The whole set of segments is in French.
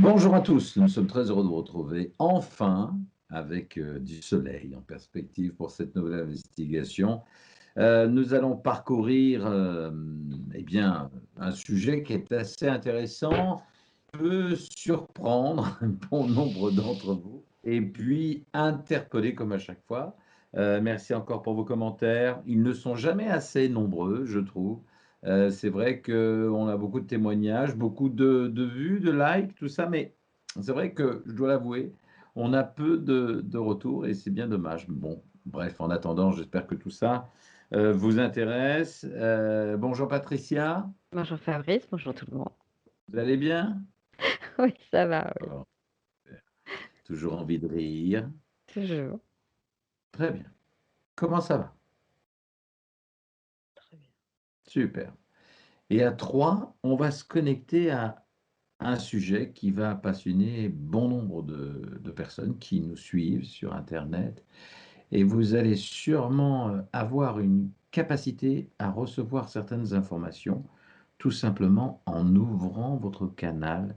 Bonjour à tous, nous sommes très heureux de vous retrouver enfin avec du soleil en perspective pour cette nouvelle investigation. Nous allons parcourir eh bien, un sujet qui est assez intéressant, peut surprendre bon nombre d'entre vous et puis interpeller comme à chaque fois. Merci encore pour vos commentaires. Ils ne sont jamais assez nombreux, je trouve. C'est vrai qu'on a beaucoup de témoignages, beaucoup de vues, de likes, tout ça, mais c'est vrai que je dois l'avouer, on a peu de retours et c'est bien dommage. Bon, bref, en attendant, j'espère que tout ça vous intéresse. Bonjour Patricia, Bonjour Fabrice, bonjour tout le monde. vous allez bien? Oui, ça va, oui, Oh, toujours envie de rire. toujours. Très bien. Comment ça va? Très bien. Super. Et à 3, on va se connecter à un sujet qui va passionner bon nombre de personnes qui nous suivent sur Internet. Et vous allez sûrement avoir une capacité à recevoir certaines informations tout simplement en ouvrant votre canal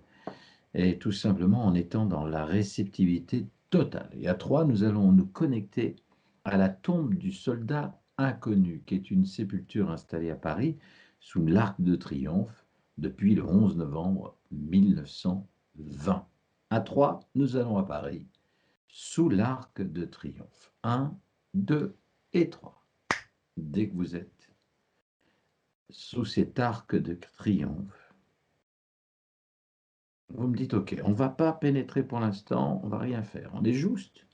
et tout simplement en étant dans la réceptivité totale. Et à 3, nous allons nous connecter à la tombe du soldat inconnu, qui est une sépulture installée à Paris sous l'Arc de Triomphe depuis le 11 novembre 1920. À 3, nous allons à Paris sous l'Arc de Triomphe. 1, 2 et 3. Dès que vous êtes sous cet arc de triomphe, vous me dites, OK, on ne va pas pénétrer pour l'instant, on ne va rien faire. On est juste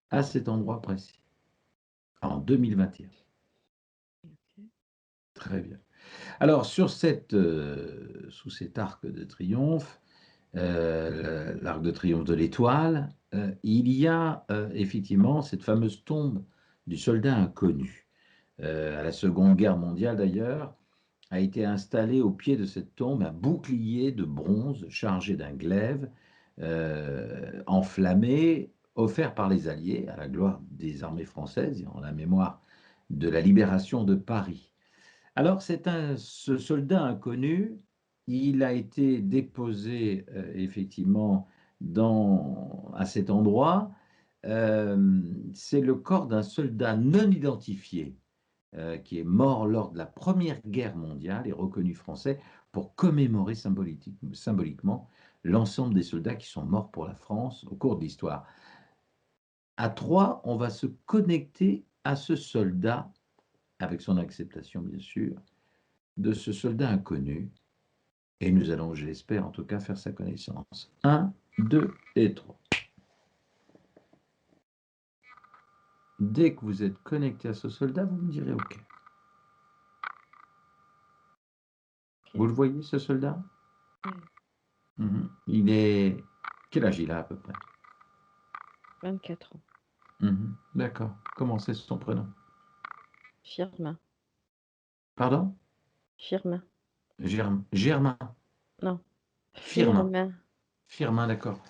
à cet endroit précis, en 2021. Ok. Très bien. Alors, sous cet arc de triomphe, l'arc de triomphe de l'Étoile, il y a effectivement cette fameuse tombe du soldat inconnu. À la Seconde Guerre mondiale d'ailleurs, a été installé au pied de cette tombe un bouclier de bronze chargé d'un glaive enflammé, offert par les Alliés à la gloire des armées françaises et en la mémoire de la libération de Paris. Alors, ce soldat inconnu, il a été déposé effectivement à cet endroit. C'est le corps d'un soldat non identifié qui est mort lors de la Première Guerre mondiale et reconnu français pour commémorer symboliquement l'ensemble des soldats qui sont morts pour la France au cours de l'histoire. À 3, on va se connecter à ce soldat, avec son acceptation bien sûr, de ce soldat inconnu, et nous allons, je l'espère en tout cas, faire sa connaissance. 1, 2 et 3. Dès que vous êtes connecté à ce soldat, vous me direz OK. Vous le voyez, ce soldat? Il est... Quel âge il a à peu près? 24 ans. D'accord. Comment c'est son prénom? Firmin. Pardon? Firmin. Germain. Non. Firmin. Firmin. Firmin, d'accord.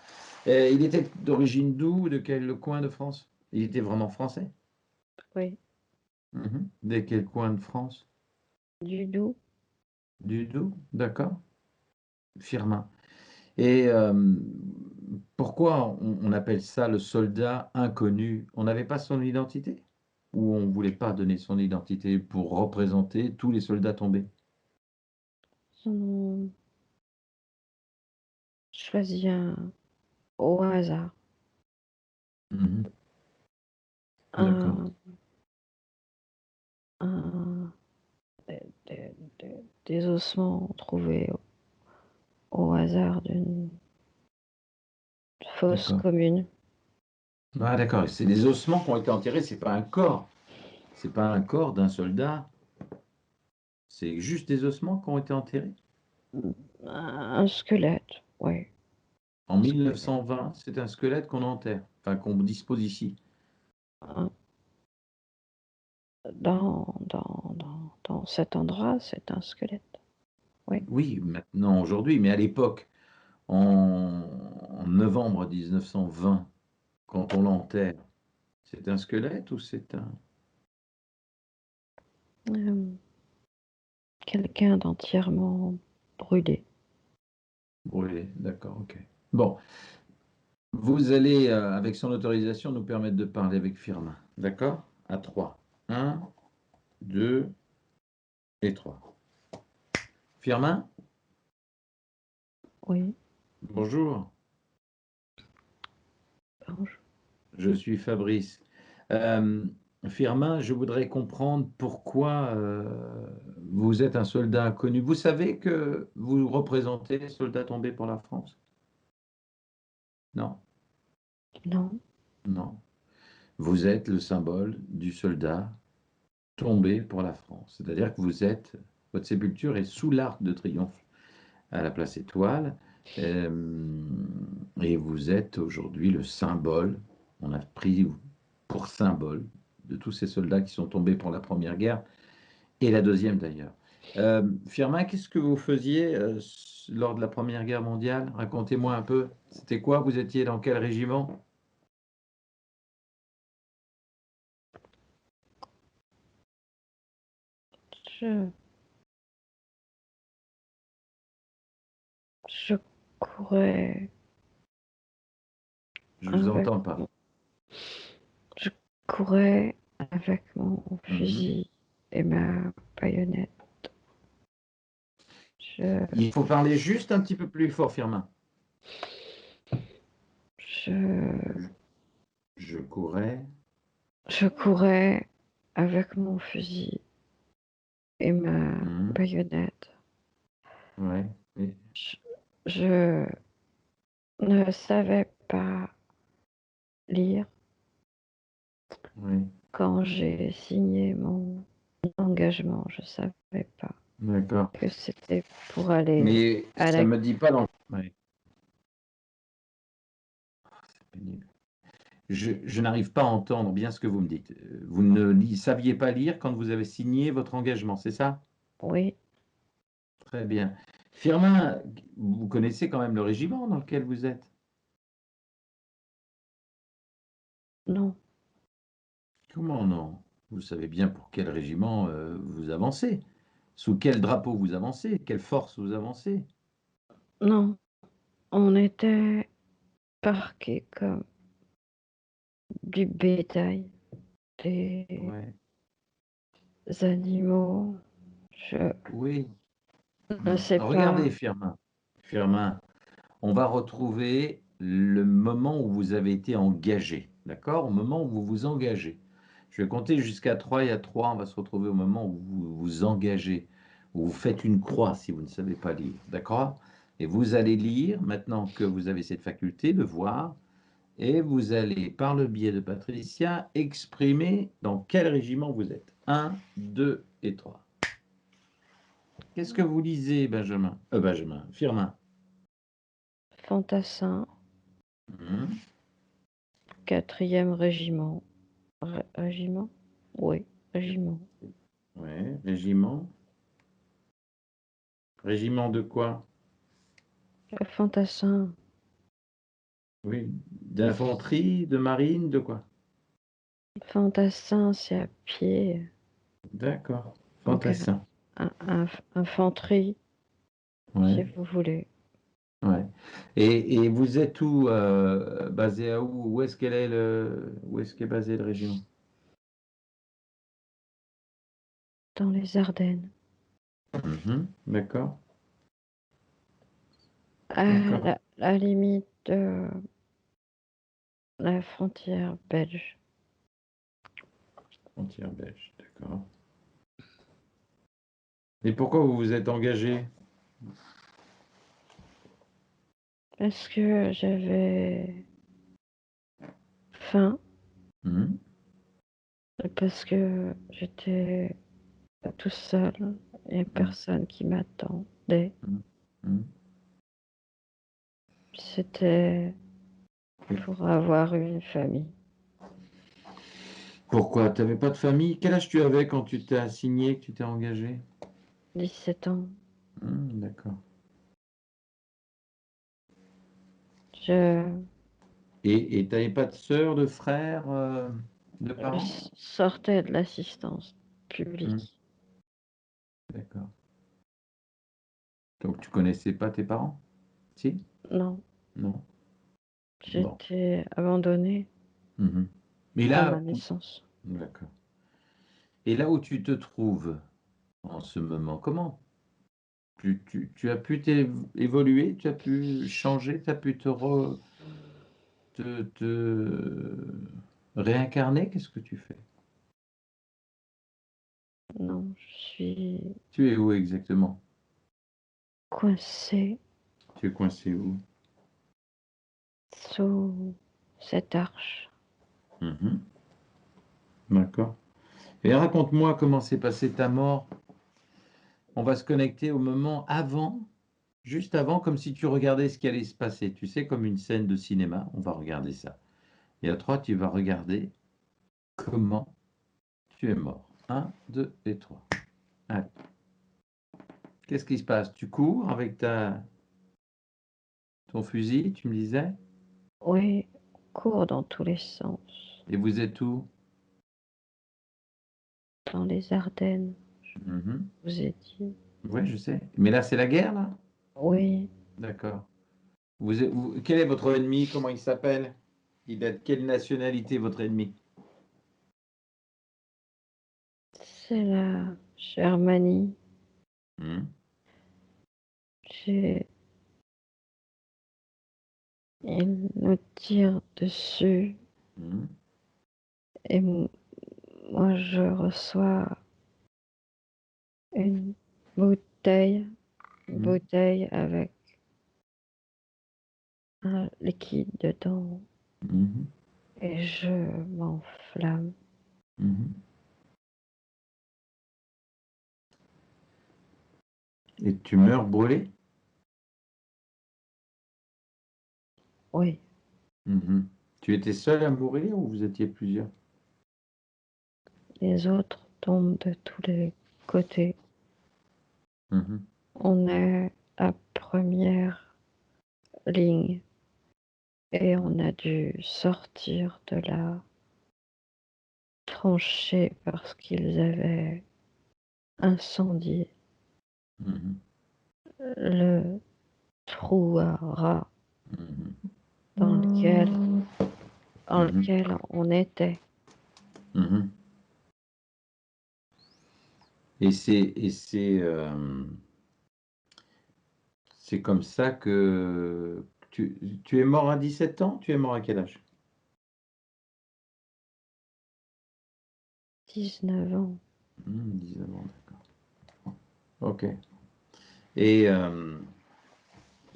Il était d'origine d'où? De quel coin de France? Il était vraiment français? Oui. De quel coin de France? Du Doubs. Du Doubs? D'accord. Firmin. Et pourquoi on appelle ça le soldat inconnu? On n'avait pas son identité? Ou on ne voulait pas donner son identité pour représenter tous les soldats tombés? On choisit un au hasard. Mhm. D'accord. Un, un- des ossements trouvés au hasard d'une fosse D'accord. commune. Ah d'accord, c'est des ossements qui ont été enterrés, c'est pas un corps. C'est pas un corps d'un soldat, c'est juste des ossements qui ont été enterrés. Un squelette, oui. En Un squelette. 1920, c'est un squelette qu'on enterre, enfin qu'on dispose ici. Un- dans cet endroit, c'est un squelette. Oui. Oui, maintenant, aujourd'hui, mais à l'époque, en, en novembre 1920, quand on l'enterre, c'est un squelette ou c'est un... Euh, Quelqu'un d'entièrement brûlé. Brûlé, d'accord, ok. Bon, vous allez, avec son autorisation, nous permettre de parler avec Firmin. D'accord? À 3. 1, 2 et 3. Firmin, Oui, bonjour. bonjour. Je suis Fabrice. Euh, Firmin, je voudrais comprendre pourquoi vous êtes un soldat inconnu. Vous savez que vous représentez les soldats tombés pour la France? Non, Non, non. Vous êtes le symbole du soldat tombé pour la France. C'est-à-dire que votre sépulture est sous l'Arc de Triomphe à la place Étoile, euh, et vous êtes aujourd'hui le symbole. On a pris pour symbole de tous ces soldats qui sont tombés pour la Première Guerre et la Deuxième d'ailleurs. Firmin, qu'est-ce que vous faisiez lors de la Première Guerre mondiale? Racontez-moi un peu. C'était quoi? Vous étiez dans quel régiment? je, je courais Je vous avec, entends pas. je courais avec mon Mhm. fusil et ma baïonnette. Je, Il faut parler juste un petit peu plus fort, Firmin. je, Je, je courais. je courais avec mon fusil et ma Mhm. baïonnette. Ouais. Et- Je ne savais pas lire oui. quand j'ai signé mon engagement. Je savais pas D'accord. que c'était pour aller Mais à ça la... me dit pas dans. Ouais, c'est pénible. Je n'arrive pas à entendre bien ce que vous me dites. Vous ne saviez pas lire quand vous avez signé votre engagement, c'est ça? Oui, Très bien. Firmin, vous connaissez quand même le régiment dans lequel vous êtes? non, Comment non? Vous savez bien pour quel régiment vous avancez, sous quel drapeau vous avancez, quelle force vous avancez. non. On était parqués comme du bétail, des Ouais, animaux. Je oui. ne sais Regardez, pas. Firmin. Firmin, on va retrouver le moment où vous avez été engagé, d'accord? Au moment où vous vous engagez. Je vais compter jusqu'à 3 et à 3, on va se retrouver au moment où vous vous engagez, où vous faites une croix si vous ne savez pas lire, d'accord? Et vous allez lire, maintenant que vous avez cette faculté de voir, et vous allez, par le biais de Patricia, exprimer dans quel régiment vous êtes. Un, 2 et 3. Qu'est-ce que vous lisez, Benjamin? Benjamin, Firmin. Fantassin, Mhm. 4e régiment. Régiment? Oui, régiment. Ouais, régiment. Régiment de quoi? Fantassin, Oui, d'infanterie, de marine, de quoi? fantassin, c'est à pied. D'accord, Donc, fantassin. infanterie, si Ouais, vous voulez. ouais. Et vous êtes où, basé à où? Où est-ce qu'est basé le régiment? Dans les Ardennes. Mhm, d'accord, À d'accord. la limite de la frontière belge. Frontière belge, d'accord. Et pourquoi vous vous êtes engagé? Parce que j'avais faim, Mhm, parce que j'étais tout seul, il n'y a mhm, personne qui m'attendait. mhm, mhm. C'était Et pour avoir une famille. pourquoi? Tu n'avais pas de famille? Quel âge tu avais quand tu t'es assigné, que tu t'es engagé? 17 ans. D'accord. Je, Et tu n'avais pas de sœur, de frère, de parents? sortais de l'assistance Hmm, publique. d'accord. Donc tu connaissais pas tes parents? Si? Non, Non? Bon. J'étais abandonnée Mhm. Mais à ma là, naissance. d'accord. Et là où tu te trouves en ce moment, comment tu as pu évoluer, tu as pu changer, tu as pu te réincarner? Qu'est-ce que tu fais? Non, je suis Tu es où exactement? coincée Tu es coincé où? sous cette arche. Mhm. D'accord. Et raconte-moi comment s'est passée ta mort. On va se connecter au moment avant, juste avant, comme si tu regardais ce qui allait se passer. Tu sais, comme une scène de cinéma, on va regarder ça. Et à trois, tu vas regarder comment tu es mort. Un, deux et trois. Allez. Qu'est-ce qui se passe? Tu cours avec ton fusil, tu me disais? Oui, court dans tous les sens. Et vous êtes où? Dans les Ardennes, Mhm. je vous ai dit. Oui, je sais. Mais là, c'est la guerre, là? Oui, D'accord. Quel est votre ennemi? Comment il s'appelle? Il a de quelle nationalité, votre ennemi? c'est la Germanie. Mhm. J'ai... Ils nous tirent dessus Mhm. et moi je reçois une bouteille, une Mhm. bouteille avec un liquide dedans Mhm. et je m'enflamme. Mhm. Et tu meurs brûlé? Oui, Mhm. Tu étais seul à mourir ou vous étiez plusieurs? les autres tombent de tous les côtés. Mhm. On est à première ligne et on a dû sortir de la tranchée parce qu'ils avaient incendié Mhm. le trou à rats Mhm. dans lequel, dans Mhm. lequel on était. Mhm. C'est comme ça que tu es mort à 17 ans? Tu es mort à quel âge? 19 ans. 19 ans, d'accord. Ok. Et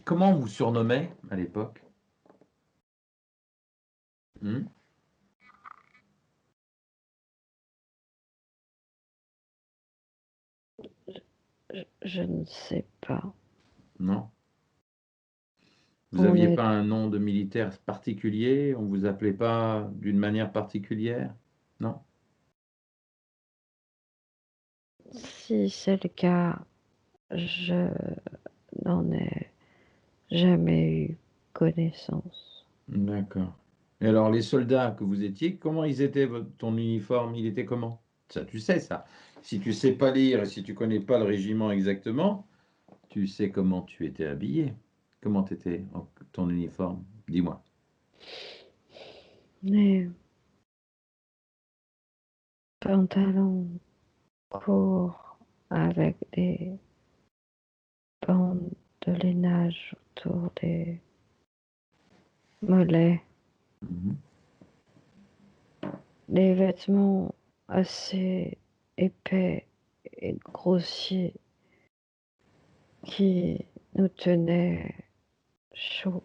comment on vous surnommait à l'époque? Hmm. Je ne sais pas. Non? Vous On n'aviez est, pas un nom de militaire particulier? On vous appelait pas d'une manière particulière? Non? si c'est le cas, je n'en ai jamais eu connaissance. D'accord. Et alors, les soldats que vous étiez, comment ils étaient, ton uniforme, il était comment? Ça, tu sais ça. Si tu sais pas lire et si tu connais pas le régiment exactement, tu sais comment tu étais habillé. Comment t'étais ton uniforme? Dis-moi. Les pantalons courts avec des bandes de lainage autour des mollets, Mhm. des vêtements assez épais et grossiers qui nous tenaient chauds.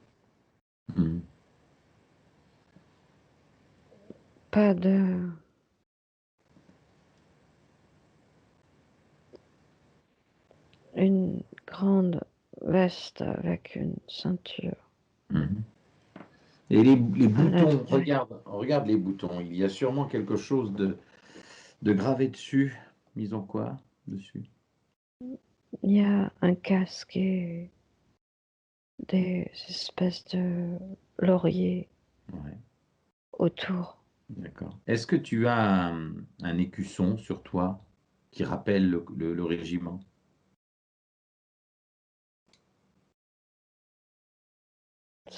Mhm. Pas de une grande veste avec une ceinture Mhm. Et les à la boutons, taille. regarde les boutons. Il y a sûrement quelque chose de gravé dessus. Ils ont quoi dessus? Il y a un casque et des espèces de lauriers Ouais, autour. d'accord. Est-ce que tu as un écusson sur toi qui rappelle le régiment?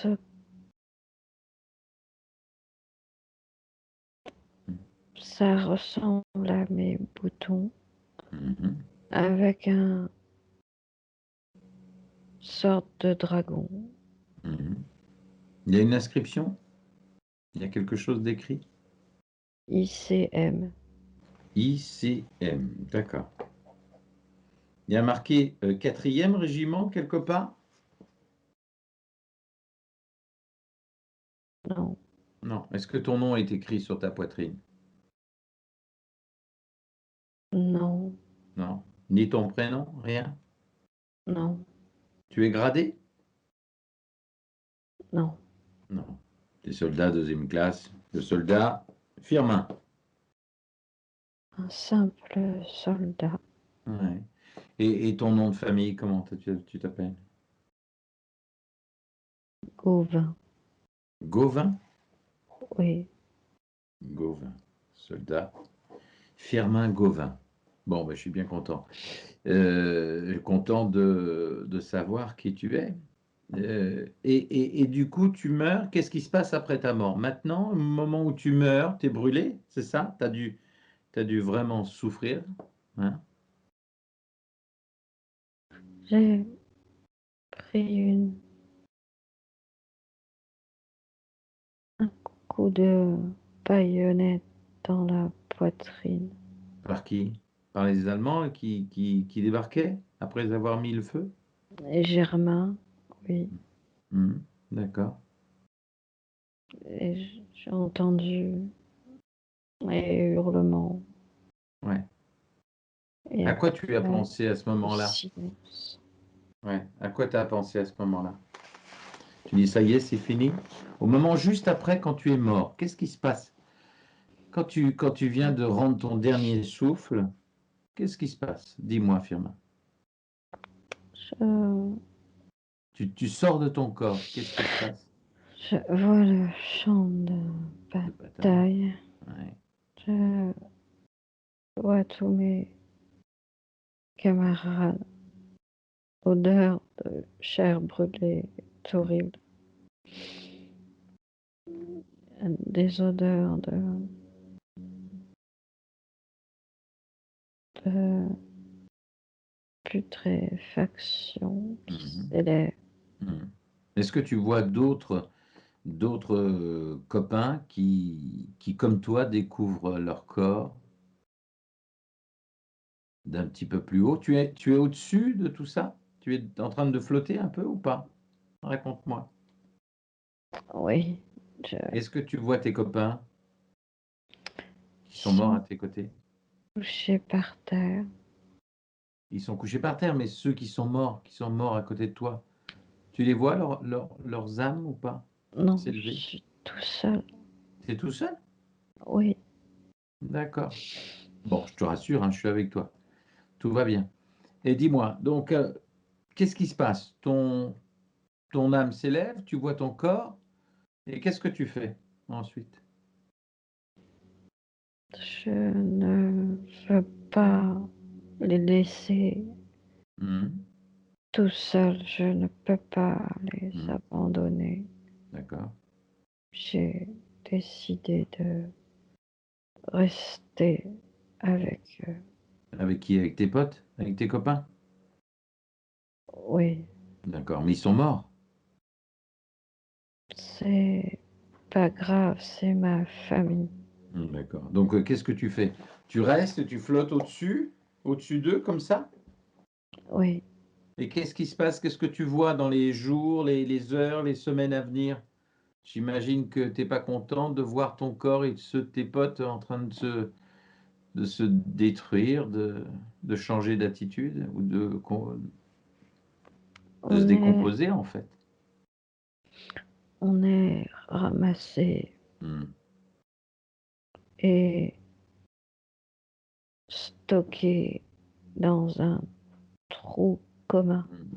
Ce- Ça ressemble à mes boutons Mhm. avec un sorte de dragon. Mhm. Il y a une inscription? Il y a quelque chose d'écrit? ICM. ICM, d'accord. Il y a marqué 4e régiment quelque part? Non, Non. Est-ce que ton nom est écrit sur ta poitrine? non, Non. Ni ton prénom? Rien? non, Tu es gradé? non. Non. Tu es soldat 2e classe. Le soldat Firmin. Un simple soldat. Ouais. Et ton nom de famille, comment tu t'appelles? Gauvin. Gauvin? Oui, Gauvin. Soldat Firmin Gauvin. Bon, ben, je suis bien content. Content de savoir qui tu es. Et du coup, tu meurs. Qu'est-ce qui se passe après ta mort? Maintenant, au moment où tu meurs, tu es brûlé, c'est ça? T'as dû vraiment souffrir, hein? j'ai pris un coup de baïonnette dans la poitrine. Par qui? Par les Allemands qui débarquaient après avoir mis le feu? Et Germain, oui. Mhm. D'accord. Et j'ai entendu les hurlements. Ouais. Et À quoi tu as après, pensé à ce le moment-là? silence. Ouais. À quoi tu as pensé à ce moment-là? Tu dis, ça y est, c'est fini. Au moment juste après, quand tu es mort, qu'est-ce qui se passe? Quand tu viens de rendre ton dernier souffle, qu'est-ce qui se passe? Dis-moi, Firmin. Je, Tu sors de ton corps, qu'est-ce qui se passe? je vois le champ de De bataille. bataille. Ouais. Je vois tous mes camarades. Odeur de chair brûlée est horrible. Des odeurs de putréfaction qui Mhm. s'élève. Mhm. Est-ce que tu vois d'autres copains comme toi, découvrent leur corps d'un petit peu plus haut? Tu es au-dessus de tout ça? Tu es en train de flotter un peu ou pas? Raconte-moi. Oui, je Est-ce que tu vois tes copains qui sont morts à sont tes côtés? couchés par terre. Ils sont couchés par terre, mais ceux qui sont morts à côté de toi, tu les vois, leurs âmes ou pas Non, je s'élever? suis tout seul. C'est tout seul? Oui, D'accord. Bon, je te rassure, hein, je suis avec toi. Tout va bien. Et dis-moi, donc, qu'est-ce qui se passe? Ton âme s'élève, tu vois ton corps, et qu'est-ce que tu fais ensuite? je ne veux pas les laisser Mhm. tout seuls. Je ne peux pas les Mhm. abandonner. D'accord. J'ai décidé de rester avec eux. Avec qui? Avec tes potes? Avec tes copains? Oui, D'accord. Mais ils sont morts. c'est pas grave, c'est ma famille. D'accord. Donc, qu'est-ce que tu fais? Tu restes, tu flottes au-dessus d'eux, comme ça? Oui, Et qu'est-ce qui se passe? Qu'est-ce que tu vois dans les jours, les heures, les semaines à venir? J'imagine que tu n'es pas content de voir ton corps et ceux de tes potes en train de se détruire, de changer d'attitude ou de se on est, décomposer, en fait. on est ramassé Hmm. et stocké dans un trou commun Hmm.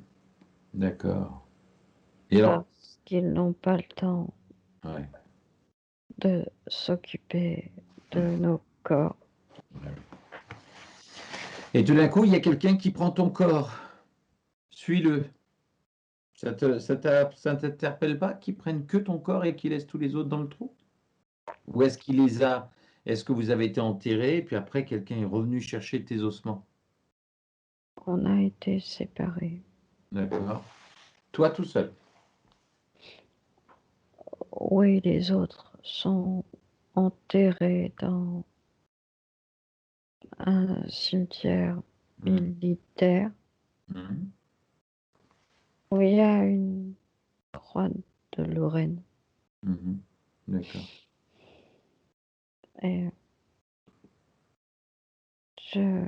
D'accord. Et alors, parce qu'ils n'ont pas le temps ouais. de s'occuper de Hmm. nos corps. Ouais. Et tout d'un coup, il y a quelqu'un qui prend ton corps. Suis-le. Ça t'interpelle pas qu'ils prennent que ton corps et qu'ils laissent tous les autres dans le trou? Ou est-ce que vous avez été enterrés, puis après quelqu'un est revenu chercher tes ossements? On a été séparés. D'accord. Toi tout seul? Oui, les autres sont enterrés dans un cimetière Mmh. militaire Mmh. où il y a une croix de Lorraine. Mmh. D'accord. Et je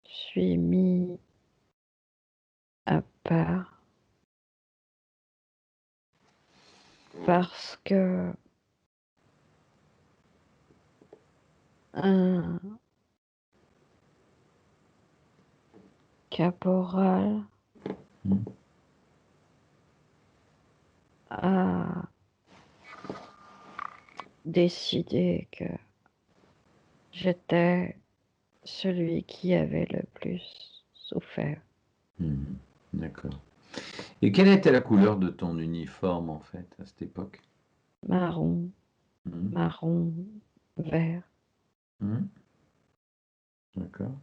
suis mis à part parce que un caporal Mmh. a décidé que j'étais celui qui avait le plus souffert. Mmh. D'accord. Et quelle était la couleur de ton uniforme, en fait, à cette époque? Marron, Mmh. marron, vert. Mmh. D'accord.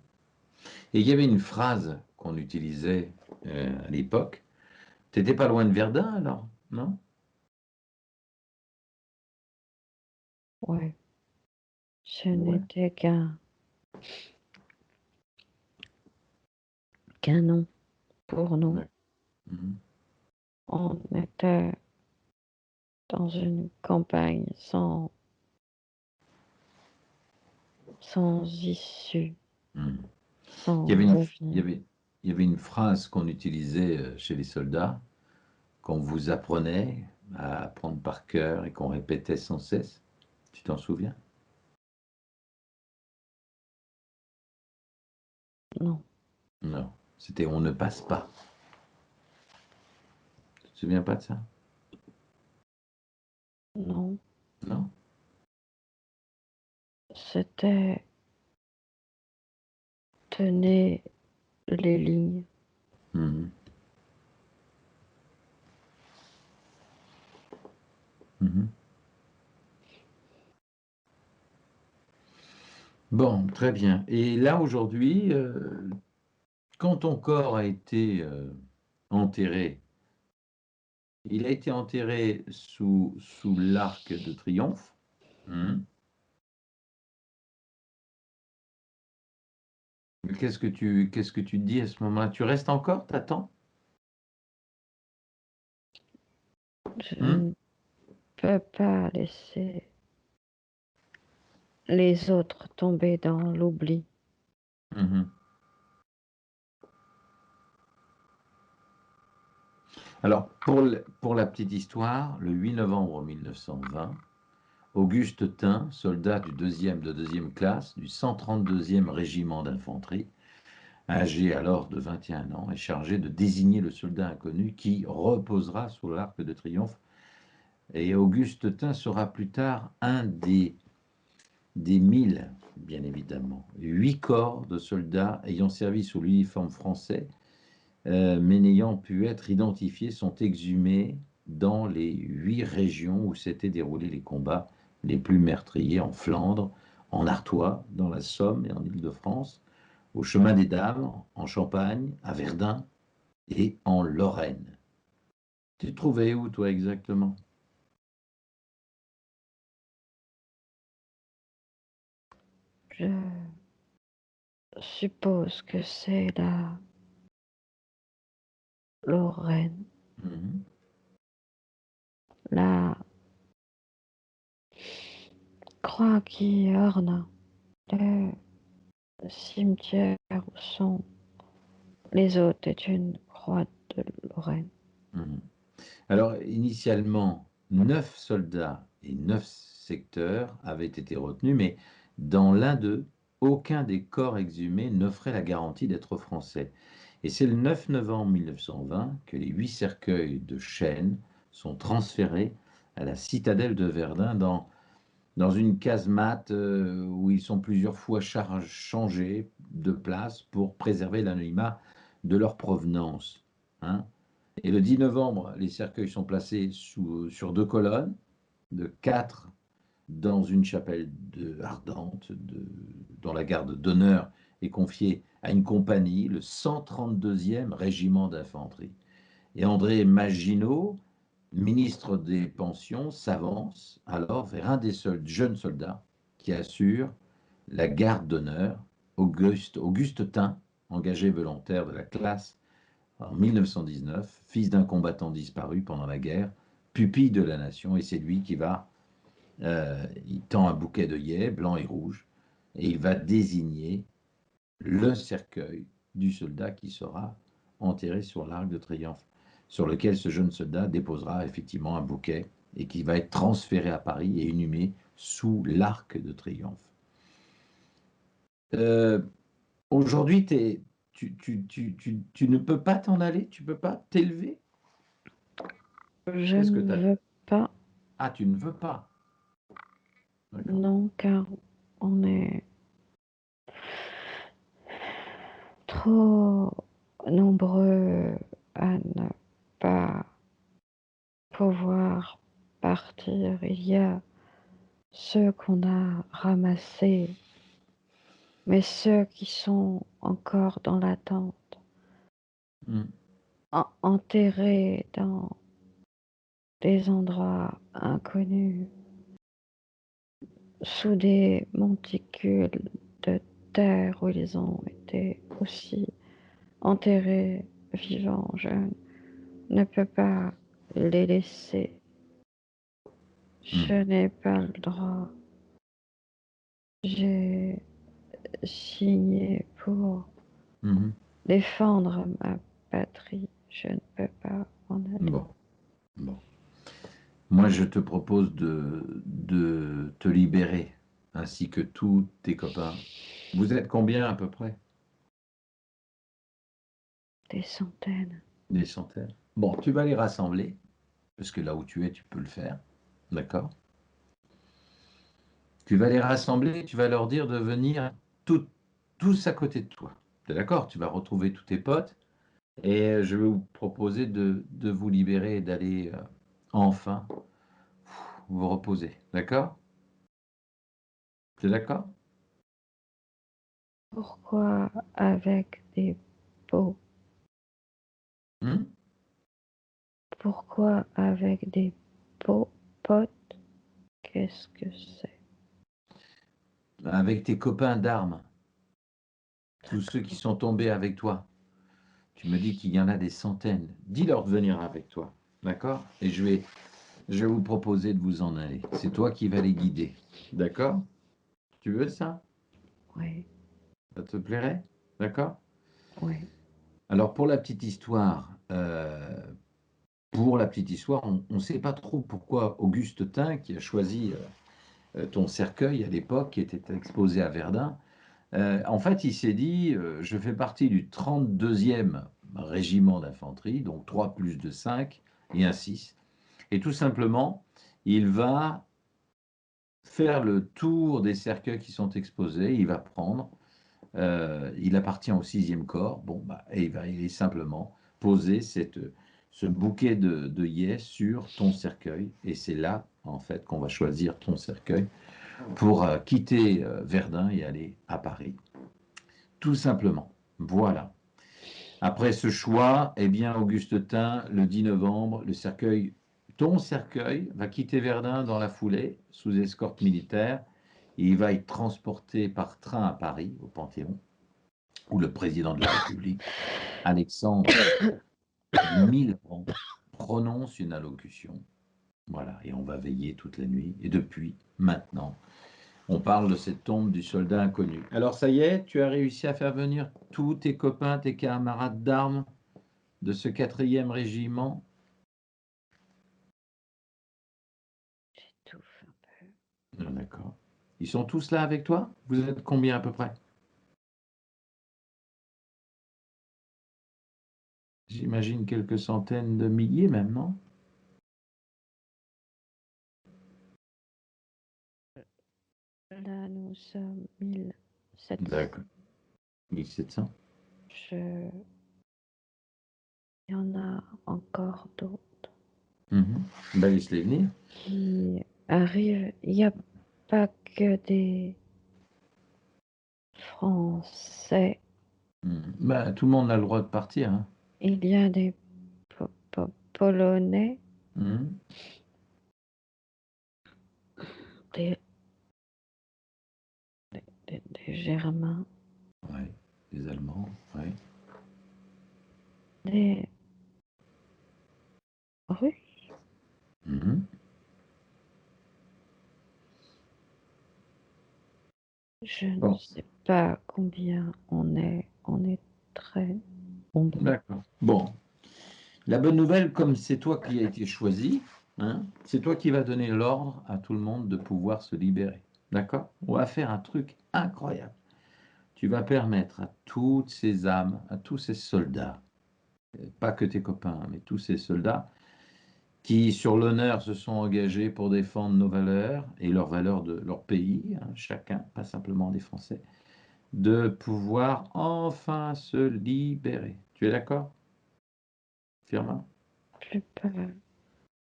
Et il y avait une phrase qu'on utilisait, à l'époque. T'étais pas loin de Verdun alors, non? Ouais, ce Ouais. n'était qu'un nom pour nous. D'ac mmh. On était dans une campagne sans issue, Mmh. Il y sans avait une f revenir. il y avait une phrase qu'on utilisait, chez les soldats, qu'on vous apprenait à apprendre par cœur et qu'on répétait sans cesse. Tu t'en souviens? Non, Non, c'était: «On ne passe pas». Tu te souviens pas de ça? non, Non? c'était tenez les lignes. Mmh. Mmh. Bon, très bien. Et là, aujourd'hui, quand ton corps a été, enterré, il a été enterré sous l'Arc de Triomphe. Mmh. Mais qu'est-ce que tu te dis à ce moment-là? Tu restes encore? T'attends? Je Mmh? ne peux pas laisser les autres tomber dans l'oubli. Mmh. Alors pour la petite histoire, le 8 novembre 1920, Auguste Tin, soldat de deuxième classe du 132e régiment d'infanterie, âgé alors de 21 ans, est chargé de désigner le soldat inconnu qui reposera sous l'Arc de Triomphe. Et Auguste Tin sera plus tard un des 1000, bien évidemment. 8 corps de soldats ayant servi sous l'uniforme français, mais n'ayant pu être identifiés, sont exhumés dans les 8 régions où s'étaient déroulés les combats les plus meurtriers: en Flandre, en Artois, dans la Somme et en Île-de-France, au Chemin des Dames, en Champagne, à Verdun et en Lorraine. Tu te trouvais où, toi, exactement? Je suppose que c'est la Lorraine, Mhm. la croix qui orne le cimetière où sont les autres est une croix de Lorraine. Mhm. Alors, initialement, 9 soldats et 9 secteurs avaient été retenus, mais dans l'un d'eux, aucun des corps exhumés n'offrait la garantie d'être français. Et c'est le 9 novembre 1920 que les 8 cercueils de chêne sont transférés à la citadelle de Verdun dans une casemate où ils sont plusieurs fois changés de place pour préserver l'anonymat de leur provenance. hein. Et le 10 novembre, les cercueils sont placés sur 2 colonnes de 4 dans une chapelle ardente, dont la garde d'honneur est confiée à une compagnie, le 132e régiment d'infanterie. Et André Maginot, ministre des Pensions, s'avance alors vers un des seuls jeunes soldats qui assure la garde d'honneur, Auguste Tin, engagé volontaire de la classe en 1919, fils d'un combattant disparu pendant la guerre, pupille de la nation, et c'est lui qui va, il tend un bouquet d'œillets blanc et rouge, et il va désigner le cercueil du soldat qui sera enterré sur l'Arc de Triomphe, sur lequel ce jeune soldat déposera effectivement un bouquet et qui va être transféré à Paris et inhumé sous l'Arc de Triomphe. Euh, Aujourd'hui, tu ne peux pas t'en aller, tu ne peux pas t'élever. Je Qu'est-ce que tu ne as? veux pas, Ah, tu ne veux pas. D'accord. non, car on est trop nombreux à ne pas pouvoir partir. Il y a ceux qu'on a ramassés, mais ceux qui sont encore dans l'attente, Mm. enterrés dans des endroits inconnus, sous des monticules de terre où ils ont été aussi enterrés vivants, jeunes, ne peux pas les laisser. Mm. Je n'ai pas le droit. J'ai signé pour Mhm. défendre ma patrie. Je ne peux pas en aller. Bon, bon. Moi, je te propose de te libérer, ainsi que tous tes copains. Vous êtes combien à peu près? Des centaines. Des centaines. Bon, tu vas les rassembler, parce que là où tu es, tu peux le faire. D'accord? Tu vas les rassembler, tu vas leur dire de venir tous à côté de toi. Tu es d'accord? Tu vas retrouver tous tes potes et je vais vous proposer de vous libérer et d'aller enfin vous reposer. D'accord? Tu es d'accord? Pourquoi avec des pots? Hmm. Pourquoi avec des potes? Qu'est-ce que c'est? Avec tes copains d'armes, tous ceux qui sont tombés avec toi. Tu me dis qu'il y en a des centaines. Dis-leur de venir avec toi. D'accord? Et je vais vous proposer de vous en aller. C'est toi qui vas les guider. D'accord? Tu veux ça? Oui, Ça te plairait? D'accord? oui. Alors pour la petite histoire, on ne sait pas trop pourquoi Auguste Tin, qui a choisi ton cercueil à l'époque, qui était exposé à Verdun, en fait, il s'est dit, je fais partie du 32e régiment d'infanterie, donc 3 plus de 5 et un 6. Et tout simplement, il va faire le tour des cercueils qui sont exposés, il va prendre, il appartient au 6e corps, bon, bah, et il va simplement poser ce bouquet de yais sur ton cercueil, et c'est là, en fait, qu'on va choisir ton cercueil pour quitter Verdun et aller à Paris. Tout simplement. Voilà. Après ce choix, eh bien, Augustin, le 10 novembre, ton cercueil va quitter Verdun dans la foulée, sous escorte militaire. Et il va être transporté par train à Paris, au Panthéon, où le président de la République, Alexandre Millerand, prononce une allocution. Voilà, et on va veiller toute la nuit. Et depuis maintenant, on parle de cette tombe du soldat inconnu. Alors ça y est, tu as réussi à faire venir tous tes copains, tes camarades d'armes de ce 4e régiment? J'étouffe un peu. Ah, d'accord. Ils sont tous là avec toi? Vous êtes combien à peu près? J'imagine quelques centaines de milliers même, non? Là, nous sommes 1700. D'accord. 1700. Je y en a encore d'autres Ben, laisse-les venir. qui arrivent. Il n'y a pas que des Français, Ben, tout le monde a le droit de partir. Hein. il y a des Polonais, Mhm. des, des Germains, Ouais. Les Allemands, ouais. des Russes. Mhm. Je ne Bon, sais pas combien on est très nombreux. d'accord. Bon, la bonne nouvelle, comme c'est toi qui as été choisi, hein, c'est toi qui vas donner l'ordre à tout le monde de pouvoir se libérer. D'accord? On va faire un truc incroyable. Tu vas permettre à toutes ces âmes, à tous ces soldats, pas que tes copains, mais tous ces soldats qui, sur l'honneur, se sont engagés pour défendre nos valeurs et leurs valeurs de leur pays, hein, chacun, pas simplement des Français, de pouvoir enfin se libérer. Tu es d'accord, Firmin?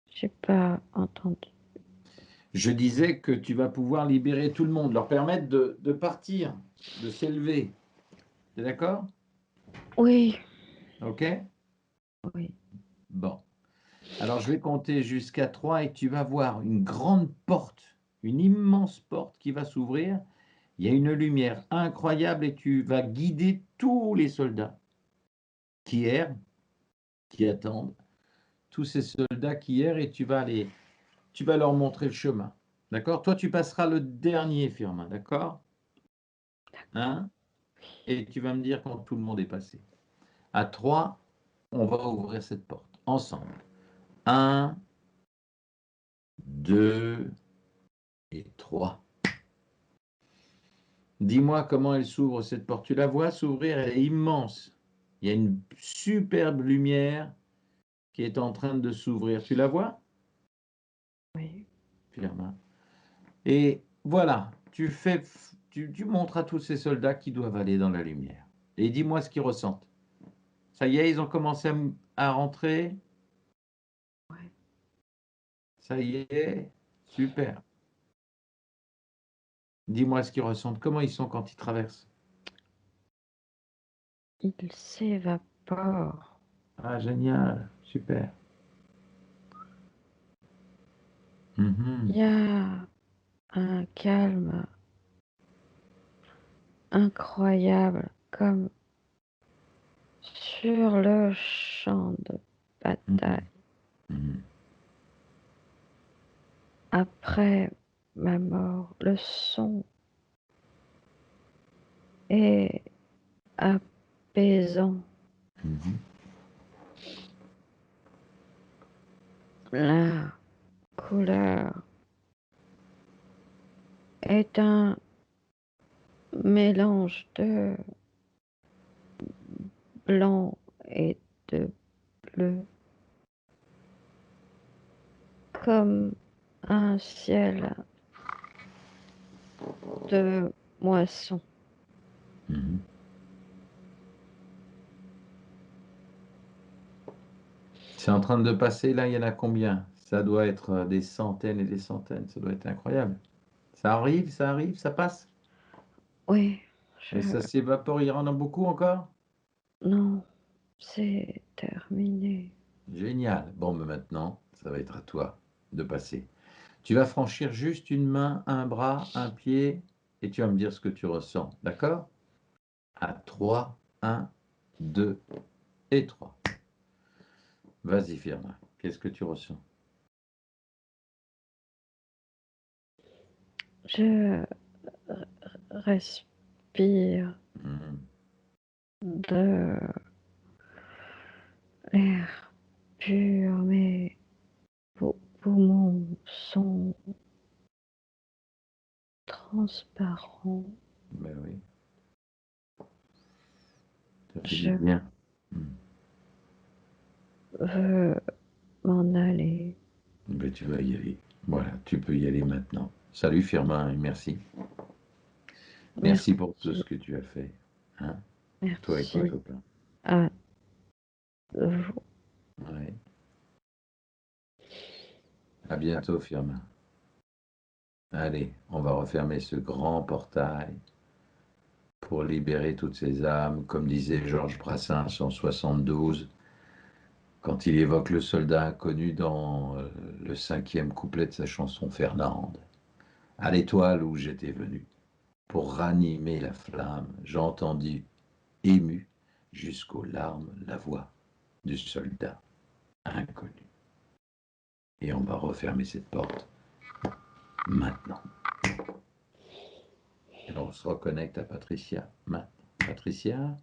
J'ai pas entendu. Je disais que tu vas pouvoir libérer tout le monde, leur permettre de partir, de s'élever. Tu es d'accord? Oui, OK? oui, Bon. Alors je vais compter jusqu'à 3 et tu vas voir une grande porte, une immense porte qui va s'ouvrir. Il y a une lumière incroyable et tu vas guider tous les soldats qui errent, qui attendent, tous ces soldats qui errent et tu vas leur montrer le chemin. D'accord? Toi, tu passeras le dernier, Firmin, d'accord? Hein? Et tu vas me dire quand tout le monde est passé. À 3, on va ouvrir cette porte ensemble. Un, 2 et 3. Dis-moi comment elle s'ouvre cette porte. Tu la vois s'ouvrir, elle est immense. Il y a une superbe lumière qui est en train de s'ouvrir. Tu la vois, oui. Firmin? Et voilà, tu montres à tous ces soldats qui doivent aller dans la lumière. Et dis-moi ce qu'ils ressentent. Ça y est, ils ont commencé à rentrer. Ouais. Ça y est, super. Dis-moi ce qu'ils ressentent. Comment ils sont quand ils traversent? Il s'évapore. Ah, génial, super. Il Mhm, y a un calme incroyable, comme sur le champ de bataille. mhm, mhm, Après ma mort, le son est apaisant. mhm. La couleur est un mélange de blanc et de bleu, comme un ciel de moisson. Mhm. C'est en train de passer, là, il y en a combien? Ça doit être des centaines et des centaines, ça doit être incroyable. Ça arrive, ça passe. Oui, Et je... ça s'évapore, il y en a beaucoup encore? Non, c'est terminé. Génial. Bon, mais maintenant, ça va être à toi de passer. Tu vas franchir juste une main, un bras, un pied, et tu vas me dire ce que tu ressens. D'accord? À 3, 1, 2 et 3. Vas-y, Firmin. Qu'est-ce que tu ressens? Je respire Mhm. de l'air pur, mes poumons sont transparents. Ben oui, ça fait du Je bien. Mhm. veux m'en aller. Ben, tu vas y aller. Voilà, tu peux y aller maintenant. Salut Firmin et merci. Merci pour tout ce Merci, que tu as fait. Hein, toi et ton merci copain. à vous. Ouais. À bientôt, Firmin. Allez, on va refermer ce grand portail pour libérer toutes ces âmes, comme disait Georges Brassens en 72, quand il évoque le soldat inconnu dans le cinquième couplet de sa chanson Fernande. À l'étoile où j'étais venu, pour ranimer la flamme, j'entendis, ému jusqu'aux larmes, la voix du soldat inconnu. Et on va refermer cette porte maintenant. Et on se reconnecte à Patricia maintenant. Patricia,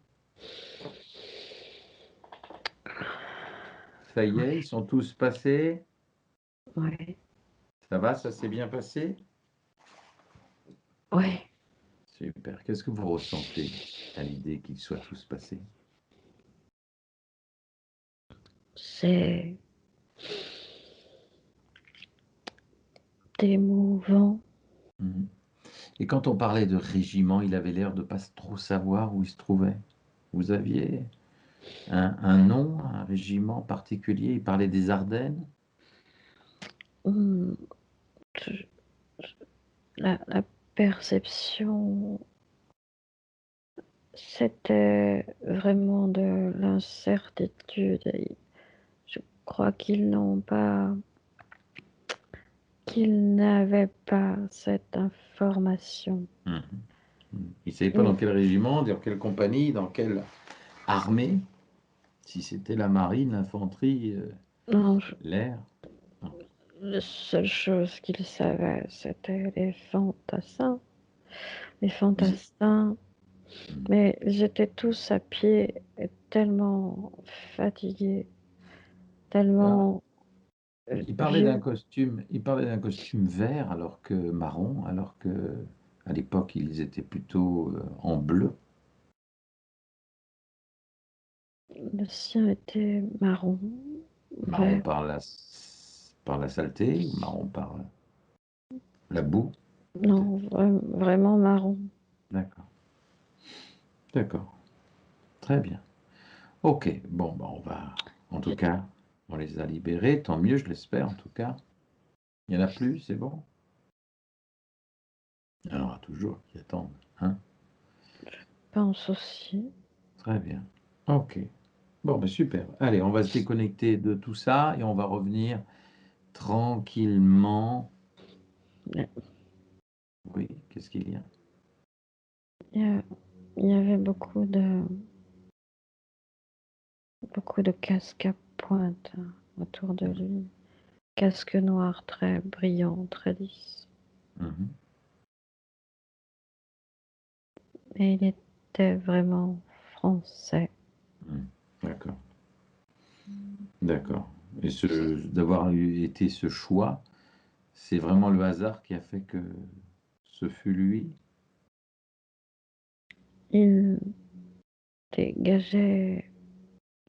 ça y est, ils sont tous passés. Ouais, Ça va, ça s'est bien passé? ouais, Super. Qu'est-ce que vous ressentez à l'idée qu'ils soient tous passés? c'est émouvant. Mhm. Et quand on parlait de régiment, il avait l'air de pas trop savoir où il se trouvait. Vous aviez un nom, un régiment particulier? Il parlait des Ardennes? Hmm, la perception, c'était vraiment de l'incertitude. Et je crois qu'ils n'avaient pas cette information. Mhm. Il ne savait pas dans Et quel régiment, dans quelle compagnie, dans quelle armée, si c'était la marine, l'infanterie, non, l'air. Non. la seule chose qu'ils savaient, c'était les fantassins. Les Ils- fantassins, Mhm. mais ils étaient tous à pied et tellement fatigués, Alors, tellement vieux. il parlait d'un costume vert alors que marron, alors que à l'époque ils étaient plutôt en bleu. Le sien était marron, Marron vert, par la saleté ou marron par la boue, peut-être. non, vraiment marron. D'accord, d'accord, très bien. Ok, bon, bah on va, en tout cas, on les a libérés, tant mieux, je l'espère en tout cas. Il n'y en a plus, c'est bon? Il y en aura toujours qui attendent, hein? Pense aussi. Très bien. Ok. Bon, ben super. Allez, on va se déconnecter de tout ça et on va revenir tranquillement. Oui, qu'est-ce qu'il y a? Il y, a- il y avait beaucoup de casques à pointe autour de lui. Casque noir très brillant, très lisse. Mhm. Et il était vraiment français. Mhm. D'accord, d'accord. Et d'avoir été ce choix, c'est vraiment le hasard qui a fait que ce fut lui. Il dégageait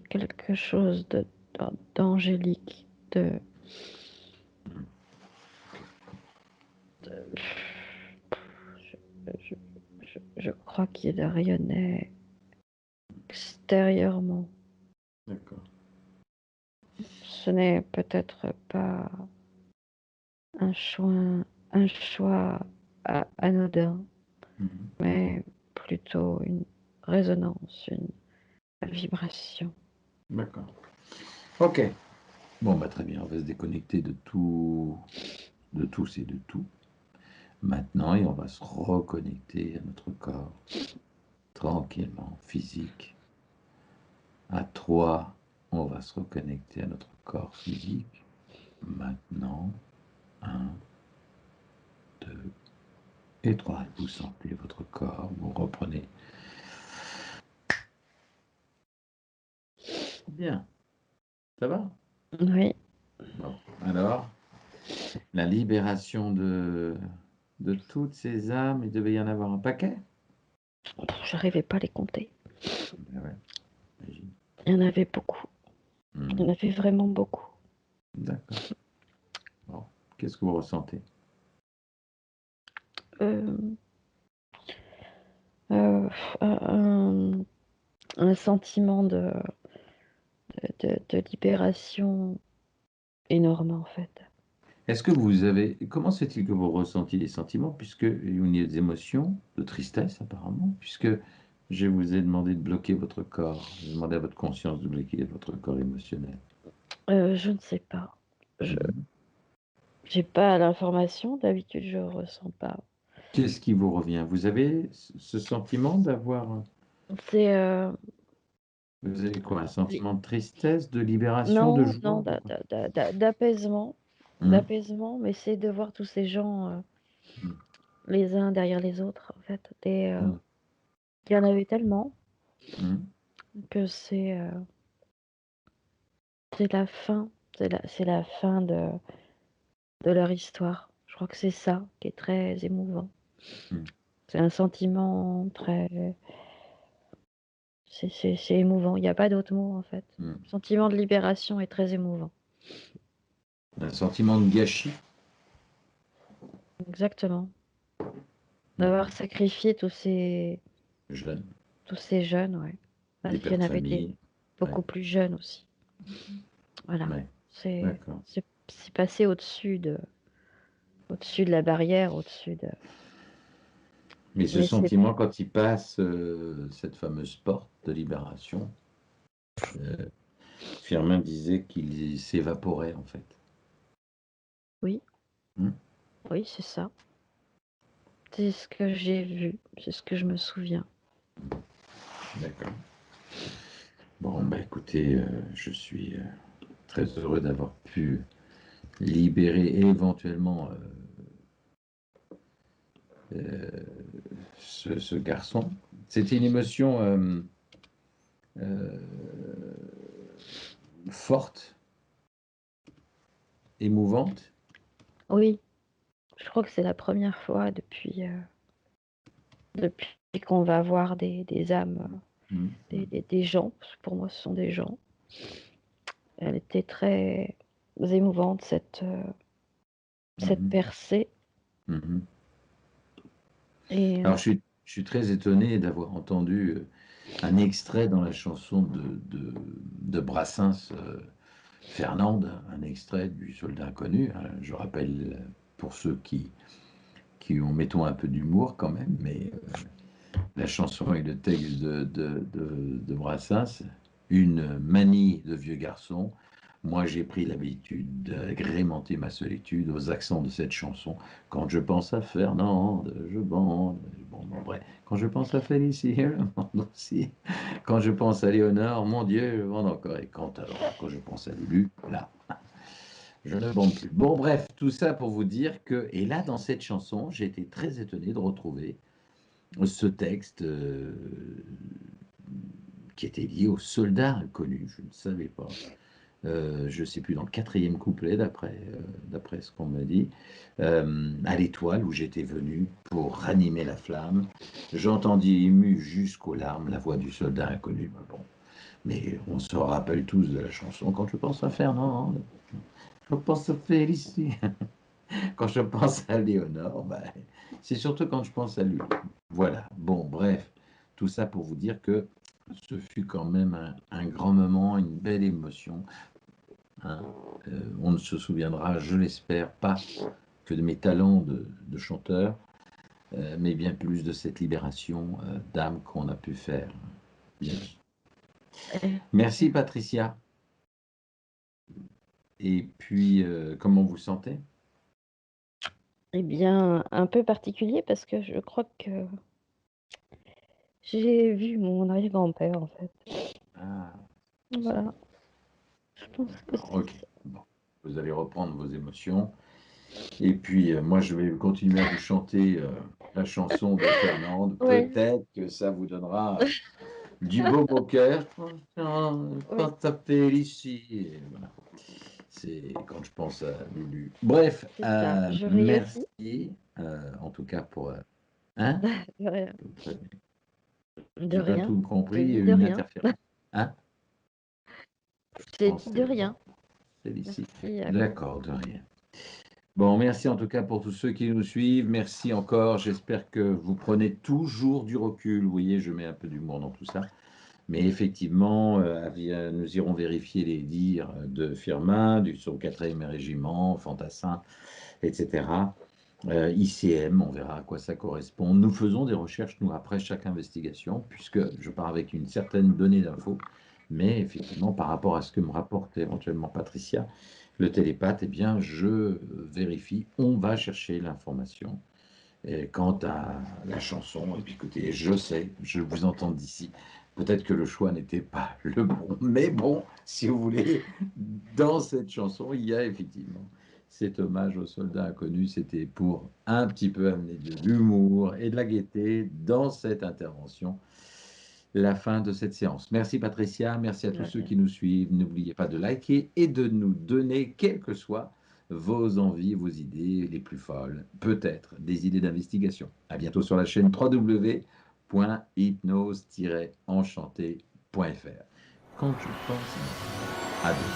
quelque chose d'angélique, Mhm. je, je crois qu'il rayonnait extérieurement. D'accord. Ce n'est peut-être pas un choix, un choix anodin, Mhm. mais plutôt une résonance, une vibration. D'accord. Ok. Bon, bah très bien, on va se déconnecter de tous et de tout maintenant et on va se reconnecter à notre corps tranquillement, physique. À 3, on va se reconnecter à notre corps physique. Maintenant, un, 2 et 3. Vous sentez votre corps, vous reprenez. Bien, ça va? Oui, Bon, alors, la libération de toutes ces âmes, il devait y en avoir un paquet? j'arrivais pas à les compter. Ben ouais, j'imagine. Il y en avait beaucoup. Il y en Mhm. avait vraiment beaucoup. D'accord. Bon, qu'est-ce que vous ressentez? Euh, euh, un, un sentiment de libération énorme, en fait. Est-ce que vous avez, comment c'est-il que vous ressentiez les sentiments, puisque il y a des émotions, de tristesse apparemment, puisque je vous ai demandé de bloquer votre corps, j'ai demandé à votre conscience de bloquer votre corps émotionnel. Je ne sais pas. Je Mhm. J'ai pas l'information, d'habitude je ressens pas. Qu'est-ce qui vous revient? Vous avez ce sentiment d'avoir, C'est, vous avez quoi, un les sentiment de tristesse, de libération, de non, joie, non, de quoi? Mhm. d'apaisement, mais c'est de voir tous ces gens, Mhm. les uns derrière les autres, en fait. Mhm. Il y en avait tellement Mhm. que c'est la fin, c'est la fin de leur histoire. Je crois que c'est ça qui est très émouvant. Mhm. C'est un sentiment très c'est émouvant, il y a pas d'autre mot, en fait. Mhm. Le sentiment de libération est très émouvant. Un sentiment de gâchis. Exactement. D'avoir Mhm. sacrifié Jeune, tous ces jeunes, ouais. des Parce qu'il pères y en de avait des famille. Ouais, beaucoup plus jeunes aussi. Voilà. ouais, C'est d'accord. c'est passé au-dessus de la barrière, au-dessus de Mais ce mais c'est sentiment, quand il passe cette fameuse porte de libération, euh, Firmin disait qu'il s'évaporait en fait. oui, Hmm. oui, c'est ça. C'est ce que j'ai vu, c'est ce que je me souviens. D'accord. Bon, bah écoutez, je suis très heureux d'avoir pu libérer éventuellement ce garçon. C'était une émotion euh, forte, émouvante. Oui, je crois que c'est la première fois depuis qu'on va voir des âmes, Hmm. Hmm. des gens, parce que pour moi ce sont des gens. Elle était très émouvante cette Mhm. percée Mhm. et Alors je suis très étonné d'avoir entendu un extrait dans la chanson de Brassens, Fernande, un extrait du Soldat inconnu, hein. Je rappelle pour ceux qui ont, mettons, un peu d'humour quand même, mais la chanson et le texte de Brassens, une manie de vieux garçon. Moi, j'ai pris l'habitude d'agrémenter ma solitude aux accents de cette chanson. Quand je pense à Fernande, je bande. Bon, bon, bref. Quand je pense à Félicie, je bande aussi. Quand je pense à Léonore, mon Dieu, je bande encore. Et quand je pense à Lulu, là, je ne bande plus. Bon, bref, tout ça pour vous dire que, et là, dans cette chanson, j'ai été très étonné de retrouver ce texte qui était lié au soldat inconnu, je ne savais pas. Je ne sais plus, dans le quatrième couplet, d'après ce qu'on m'a dit, à l'étoile où j'étais venu pour ranimer la flamme, j'entendis ému jusqu'aux larmes la voix du soldat inconnu. Bon, mais on se rappelle tous de la chanson. Quand je pense à Fernand, je pense à Félicie. Quand je pense à Léonore, ben, c'est surtout quand je pense à lui. Voilà, bon, bref, tout ça pour vous dire que ce fut quand même un grand moment, une belle émotion, hein. On ne se souviendra, je l'espère, pas que de mes talents de chanteur, mais bien plus de cette libération d'âme qu'on a pu faire. Bien. euh, Merci Patricia. Et puis, comment vous sentez? eh bien, un peu particulier parce que je crois que j'ai vu mon arrière-grand-père, en fait. Ah, ça. Voilà, je pense que c'est Ok, ça. bon. Vous allez reprendre vos émotions. Et puis, moi, je vais continuer à vous chanter la chanson de Fernande. Ouais, Peut-être que ça vous donnera du beau au cœur. oui, Quand t'appelles ici. Et voilà. C'est quand je pense à Lulu. Bref, c'est ça. Je ris aussi. merci en tout cas pour. Hein? De rien. De J'ai pas rien. tout J'ai compris, il y a dit eu de une rien. interférence. Hein? Je J'ai dit de pensais. Bon, rien. c'est ici. Merci à vous. D'accord, de rien. Bon, merci en tout cas pour tous ceux qui nous suivent. Merci encore. J'espère que vous prenez toujours du recul. Vous voyez, je mets un peu d'humour dans tout ça. Mais effectivement, nous irons vérifier les dires de Firmin, du son 4e régiment, Fantassin, etc. ICM, on verra à quoi ça correspond. Nous faisons des recherches, nous, après chaque investigation, puisque je pars avec une certaine donnée d'infos, mais effectivement, par rapport à ce que me rapporte éventuellement Patricia, le télépathe, eh bien, je vérifie, on va chercher l'information. Et quant à la chanson, et puis écoutez, je sais, je vous entends d'ici, peut-être que le choix n'était pas le bon, mais bon, si vous voulez, dans cette chanson, il y a effectivement cet hommage aux soldats inconnus, c'était pour un petit peu amener de l'humour et de la gaieté dans cette intervention, la fin de cette séance. Merci Patricia, merci à tous ceux qui nous suivent. N'oubliez pas de liker et de nous donner, quelles que soient vos envies, vos idées les plus folles, peut-être des idées d'investigation. À bientôt sur la chaîne www.hypnose-enchanté.fr. Quand je pense à vous.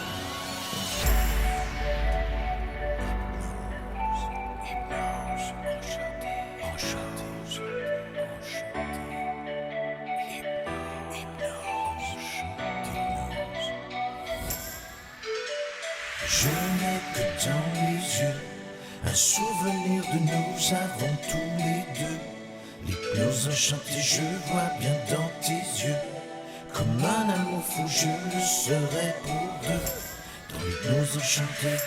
Je n'ai que dans les yeux un souvenir de nous avons tous les deux. L'hypnose enchantée, je vois bien dans tes yeux. Comme un amour fou, je le serai pour deux. Dans l'hypnose enchantée.